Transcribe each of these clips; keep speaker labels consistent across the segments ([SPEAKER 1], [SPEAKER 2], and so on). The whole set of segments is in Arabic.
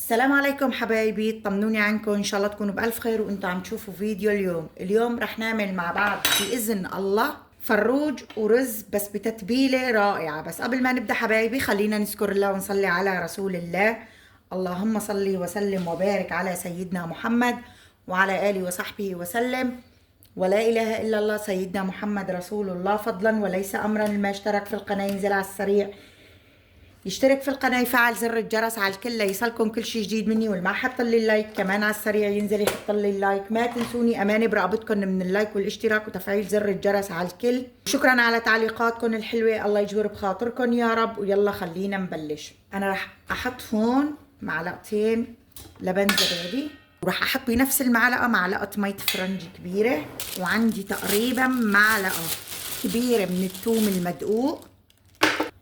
[SPEAKER 1] السلام عليكم حبايبي، طمنوني عنكم. ان شاء الله تكونوا بألف خير وانتم عم تشوفوا فيديو. اليوم رح نعمل مع بعض بإذن الله فروج ورز، بس بتتبيلة رائعة. بس قبل ما نبدأ حبايبي خلينا نذكر الله ونصلي على رسول الله. اللهم صل وسلم وبارك على سيدنا محمد وعلى آله وصحبه وسلم. ولا إله إلا الله سيدنا محمد رسول الله، فضلا وليس أمرا. لما اشترك في القناة ينزل على السريع يشترك في القناة، يفعل زر الجرس على الكل ليصلكم كل شيء جديد مني، واللي ما حط لي اللايك كمان على السريع ينزل يحط لي اللايك. ما تنسوني امانه برغبتكم من اللايك والاشتراك وتفعيل زر الجرس على الكل. شكرا على تعليقاتكم الحلوه، الله يجبر بخاطركم يا رب. ويلا خلينا نبلش. انا رح احط هون معلقتين لبن زبادي، وراح احط بنفس المعلقه معلقه مي فرنجي كبيره، وعندي تقريبا معلقه كبيره من الثوم المدقوق،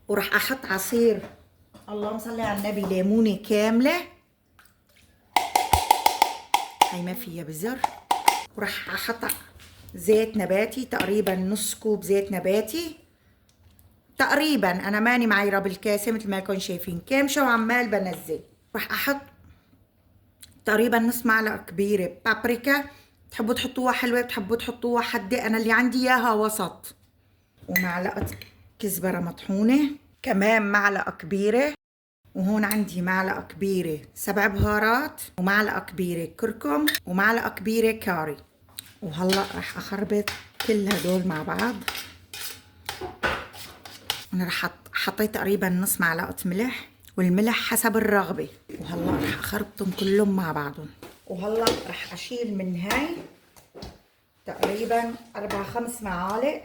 [SPEAKER 1] وراح احط عصير اللهم صل على النبي ليمونه كامله، هي ما فيها بزر. وراح احط زيت نباتي تقريبا نص كوب زيت نباتي تقريبا، انا ماني معايره بالكاسه مثل ما يكون شايفين كامشه وعمال بنزل. راح احط تقريبا نص معلقه كبيره بابريكا، بتحبوا تحطوها حلوه بتحبوا تحطوها حده، انا اللي عندي اياها وسط. ومعلقه كزبره مطحونه كمان معلقه كبيره، وهون عندي معلقة كبيرة سبع بهارات، ومعلقة كبيرة كركم، ومعلقة كبيرة كاري. وهلأ رح أخربط كل هدول مع بعض. أنا رح حطيت تقريبا نص معلقة ملح، والملح حسب الرغبة. وهلأ رح أخربطهم كلهم مع بعضهم. وهلأ رح أشيل من هاي تقريبا 4-5 معالق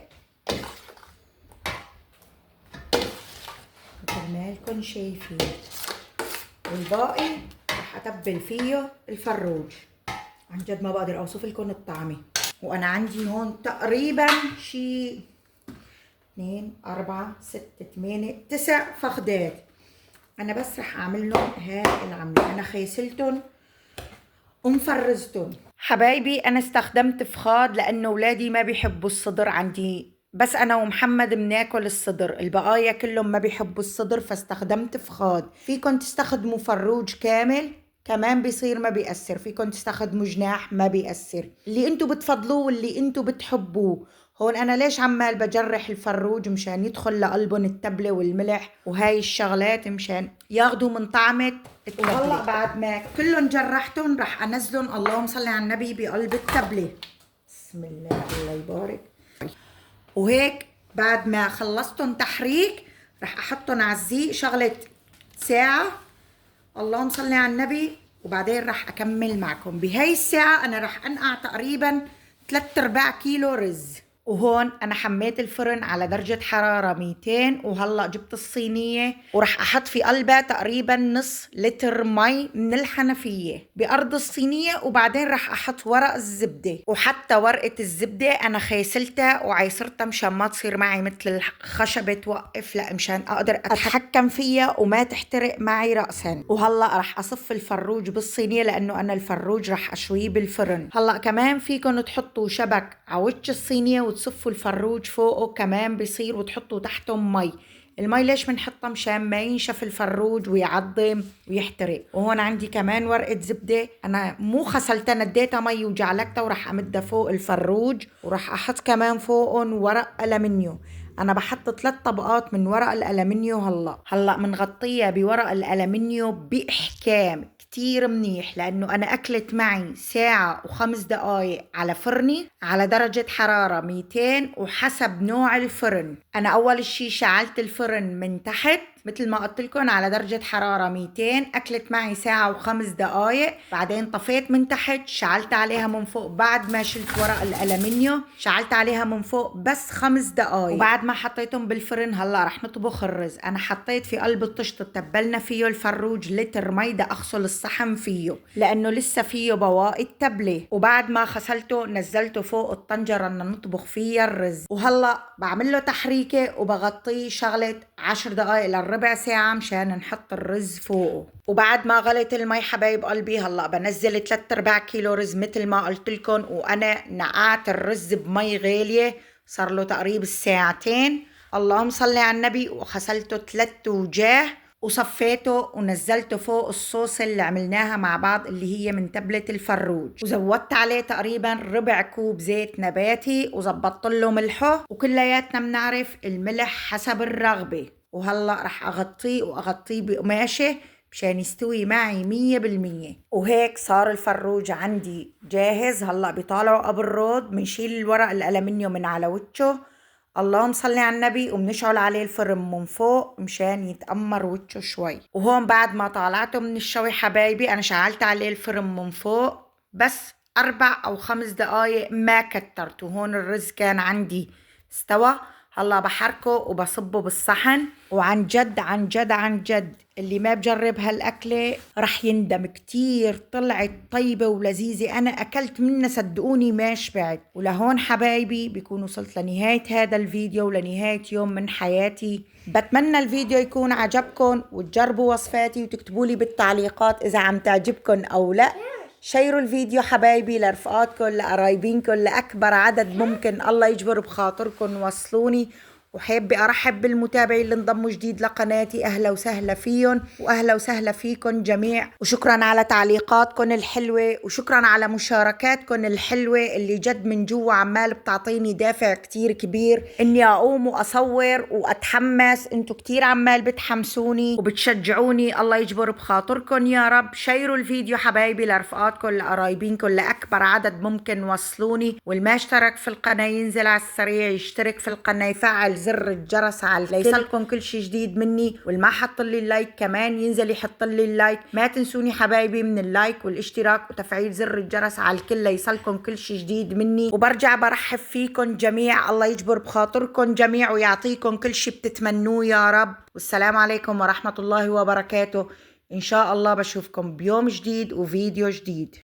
[SPEAKER 1] مثل ما لكم شايفين، والباقي رح اتبل فيه الفروج. عن جد ما بقدر اوصف لكم الطعمه. وانا عندي هون تقريبا شي 2 4 6 8 9 فخدات. انا بس رح اعمل لهم هاي العمله، انا خيسلتهم ومفرزتهم حبايبي. انا استخدمت فخاد لانه اولادي ما بيحبوا الصدر، عندي بس انا ومحمد بناكل الصدر، البقايا كلهم ما بيحبوا الصدر، فاستخدمت فخاد. فيكن تستخدموا فروج كامل كمان بيصير ما بيأثر، فيكن تستخدموا جناح ما بيأثر، اللي انتو بتفضلوه واللي انتو بتحبوه. هون انا ليش عمال بجرح الفروج؟ مشان يدخل لقلبهم التبلة والملح وهاي الشغلات، مشان ياخدوا من طعمة التبلة. وهلا بعد ما كلهم جرحتهم رح انزلهم اللهم صل على النبي بقلب التبلة. بسم الله الله يبارك. وهيك بعد ما خلصتهم تحريك رح احطهم على الزيق شغلة ساعة اللهم صل على النبي، وبعدين رح اكمل معكم. بهاي الساعة انا رح انقع تقريبا 3/4 كيلو رز. وهون انا حميت الفرن على درجة حرارة 200، وهلا جبت الصينية ورح احط في قلبها تقريبا نص لتر مي من الحنفية بارض الصينية، وبعدين رح احط ورق الزبدة. وحتى ورقة الزبدة انا خيسلتها وعيصرتها مشان ما تصير معي مثل الخشبة توقف، لا مشان اقدر اتحكم فيها وما تحترق معي رأسا. وهلا رح اصف الفروج بالصينية لانه انا الفروج رح اشويه بالفرن. هلا كمان فيكن تحطوا شبك على وجه الصينية وتصفوا الفروج فوقه كمان بيصير، وتحطوا تحتهم مي. المي ليش بنحطها؟ مشان ما ينشف الفروج ويعظم ويحترق. وهون عندي كمان ورقة زبدة، انا مو خسلتها نديتها مي وجعلتها ورح امدها فوق الفروج، ورح احط كمان فوقهم ورق ألمنيو. انا بحط 3 طبقات من ورق الألمنيو. هلا منغطيها بورق الألمنيو بإحكام كتير منيح، لأنه أنا أكلت معي 1:05 على فرني على درجة حرارة 200 وحسب نوع الفرن. أنا أول شي شعلت الفرن من تحت مثل ما قلت لكم على درجة حرارة 200، أكلت معي 1:05. بعدين طفيت من تحت، شعلت عليها من فوق بعد ما شلت ورق الألمنيو، شعلت عليها من فوق بس 5 دقايق. وبعد ما حطيتهم بالفرن هلا رح نطبخ الرز. أنا حطيت في قلب الطشت تبلنا فيه الفروج لتر ميدا أغسل الصحن فيه لأنه لسه فيه بواقي التبلة، وبعد ما غسلته نزلته فوق الطنجرة إن نطبخ فيها الرز. وهلا بعمل له تحريكة وبغطيه شغلة 10 دقايق لربع ساعة مشان نحط الرز فوقه. وبعد ما غليت المي حبايب قلبي هلا بنزل 3/4 كيلو رز مثل ما قلت لكم، وانا نقعت الرز بمي غالية صار له تقريبا 2 ساعة. اللهم صل على النبي. وغسلته 3 وجاه وصفيته ونزلته فوق الصوص اللي عملناها مع بعض اللي هي من تبلة الفروج، وزودت عليه تقريبا ربع كوب زيت نباتي وزبطت له ملحه، وكلياتنا بنعرف الملح حسب الرغبة. وهلأ رح أغطيه بقماشة مشان يستوي معي 100%. وهيك صار الفروج عندي جاهز. هلأ بيطالعوا قبل الرود بنشيل الورق الألمنيوم من على وجهه، اللهم صلي على النبي، وبنشعل عليه الفرن من فوق مشان يتأمر وجهه شوي. وهون بعد ما طالعته من الشوي حبايبي أنا شعلت عليه الفرن من فوق بس 4 أو 5 دقايق، ما كترت. وهون الرز كان عندي استوى. هلا بحركه وبصبه بالصحن. وعن جد عن جد عن جد اللي ما بجرب هالأكلة رح يندم كتير. طلعت طيبة ولذيذة، أنا أكلت منها صدقوني ما شبعت. ولهون حبايبي بيكون وصلت لنهاية هذا الفيديو ولنهاية يوم من حياتي. بتمنى الفيديو يكون عجبكم وتجربوا وصفاتي وتكتبوا لي بالتعليقات إذا عم تعجبكم أو لا. شيروا الفيديو حبايبي لرفقاتكم لقرايبينكم لأكبر عدد ممكن، الله يجبر بخاطركم وصلوني. وحابة أرحب بالمتابعين اللي انضموا جديد لقناتي، أهلا وسهلا فيهم وأهلا وسهلا فيكم جميع. وشكرا على تعليقاتكم الحلوة وشكرا على مشاركاتكم الحلوة اللي جد من جوا عمال بتعطيني دافع كتير كبير إني أقوم وأصور وأتحمس. انتو كتير عمال بتحمسوني وبتشجعوني، الله يجبر بخاطركم يا رب. شيروا الفيديو حبايبي لرفقاتكم لقرايبينكم لأكبر عدد ممكن وصلوني. والما اشترك في القناة ينزل على السريع يشترك في القناة، يفعل زر الجرس على ليصلكم كل شي جديد مني. والما حط لي اللايك كمان ينزل يحط لي اللايك. ما تنسوني حبايبي من اللايك والاشتراك وتفعيل زر الجرس على الكل ليصلكم كل شي جديد مني. وبرجع برحب فيكم جميع، الله يجبر بخاطركم جميع ويعطيكم كل شي بتتمنوه يا رب. والسلام عليكم ورحمة الله وبركاته. إن شاء الله بشوفكم بيوم جديد وفيديو جديد.